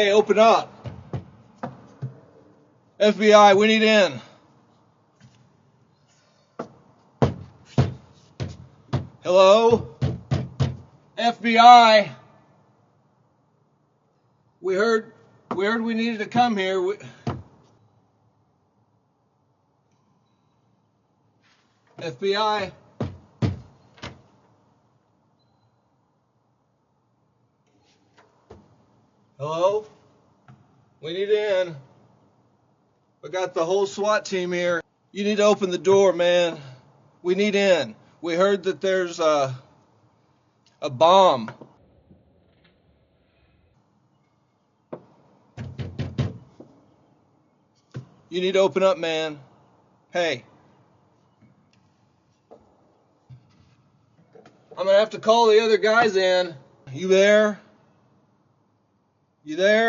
Hey, open up. FBI, we need in. Hello? FBI. We heard we needed to come here. FBI. Hello? We need in. We got the whole SWAT team here. You need to open the door, man. We need in. We heard that there's a bomb. You need to open up, man. Hey. I'm gonna have to call the other guys in. You there? You there?